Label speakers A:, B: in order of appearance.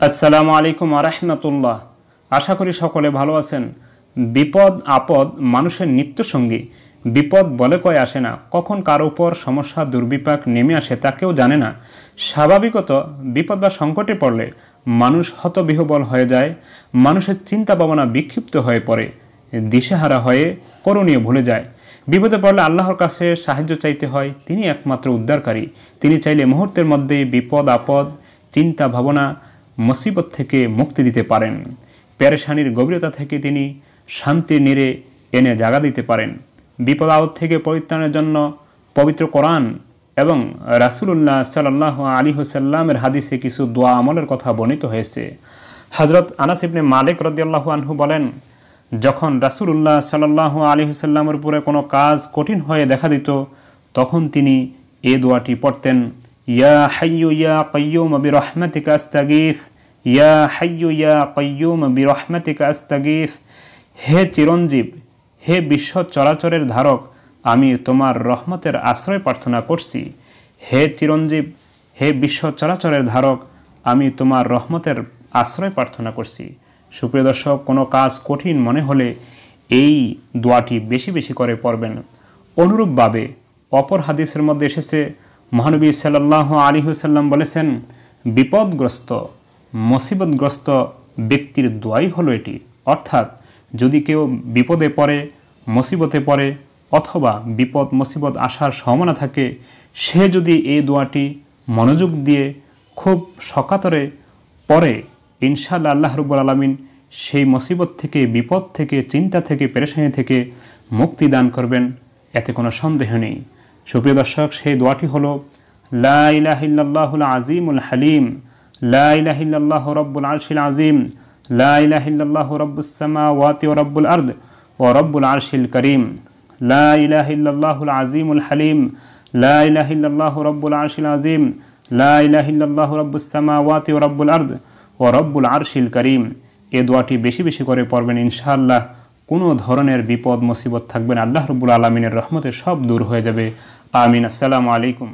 A: আসসালামুআলাইকুম রাহমাতুল্লাহ। আশা করি সকলে ভালো আছেন। বিপদ আপদ মানুষের নিত্যসঙ্গী। বিপদ বলে কয় আসে না, কখন কার উপর সমস্যা দুর্বিপাক নেমে আসে তা কেউ জানে না। স্বাভাবিকত বিপদ বা সংকটে পড়লে মানুষ হতবিহ্বল হয়ে যায়, মানুষের চিন্তা ভাবনা বিক্ষিপ্ত হয়ে পড়ে, দিশেহারা হয়ে করণীয় ভুলে যায়। বিপদে পড়লে আল্লাহর কাছে সাহায্য চাইতে হয়, তিনি একমাত্র উদ্ধারকারী। তিনি চাইলে মুহূর্তের মধ্যে বিপদ আপদ চিন্তা ভাবনা মুসিবত থেকে মুক্তি দিতে পারেন। পেরেশানির গভীরতা থেকে তিনি শান্তির নীড়ে এনে জাগা দিতে পারেন। বিপদ আপদ থেকে পরিত্রাণের জন্য পবিত্র কোরআন এবং রাসূলুল্লাহ সাল্লাল্লাহু আলাইহি ওয়াসাল্লামের হাদিসে কিছু দোয়া আমলের কথা বর্ণিত হয়েছে। হযরত আনাস ইবনে মালিক রাদিয়াল্লাহু আনহু বলেন, যখন রাসূলুল্লাহ সাল্লাল্লাহু আলাইহি ওয়াসাল্লামের উপরে কোনো কাজ কঠিন হয়ে দেখা দিত, তখন তিনি এই দোয়াটি পড়তেন, ইয়া হাইয়্যু ইয়া কাইয়্যুম বিরহমাতিকা আস্তাগীথ, ইয়া হাইয়্যু ইয়া কাইয়্যুম বিরহমাতিকা আস্তাগীথ। হে চিরঞ্জীব, হে বিশ্ব চরাচরের ধারক, আমি তোমার রহমতের আশ্রয় প্রার্থনা করছি। হে চিরঞ্জীব, হে বিশ্ব চরাচরের ধারক, আমি তোমার রহমতের আশ্রয় প্রার্থনা করছি। সুপ্রিয় দর্শক, কোনো কাজ কঠিন মনে হলে এই দোয়াটি বেশি বেশি করে পড়বেন। অনুরূপভাবে অপর হাদিসের মধ্যে এসেছে, মহানবী সাল্লাল্লাহু আলাইহি ওয়াসাল্লাম বলেছেন, বিপদগ্রস্ত মুসিবতগ্রস্ত ব্যক্তির দোয়াই হলো এটি। অর্থাৎ যদি কেউ বিপদে পড়ে, মুসিবতে পড়ে, অথবা বিপদ মুসিবত আসার সম্ভাবনা থাকে, সে যদি এই দোয়াটি মনোযোগ দিয়ে খুব সকাতরে পড়ে, ইনশাআল্লাহ আল্লাহ রাব্বুল আলামিন সেই মুসিবত থেকে, বিপদ থেকে, চিন্তা থেকে, পেরেশানি থেকে মুক্তি দান করবেন, এতে কোনো সন্দেহ নেই। সুপ্রিয় দর্শক, সেই দোয়াটি হলো, লা ইলাহা ইল্লাল্লাহুল আযীমুল হালিম, লা ইলাহা ইল্লাল্লাহু রাব্বুল আরশিল আযীম, লা ইলাহা ইল্লাল্লাহু রাব্বুস সামাওয়াতি ওয়া রাব্বুল আরদ ওয়া রাব্বুল আরশিল কারীম, লা ইলাহা ইল্লাল্লাহুল আযীমুল হালিম, লা ইলাহা ইল্লাল্লাহু রাব্বুল আরশিল আযীম, লা ইলাহা ইল্লাল্লাহু রাব্বুস সামাওয়াতি ওয়া রাব্বুল আরদ ওয়া রাব্বুল আরশিল কারীম। এই দোয়াটি বেশি বেশি করে পড়বেন, ইনশাআল্লাহ কোনো ধরনের বিপদ মুসিবত থাকবে না, আল্লাহ রাব্বুল আলামিনের রহমতে সব দূর হয়ে যাবে। আমিন। আসসালামু আলাইকুম।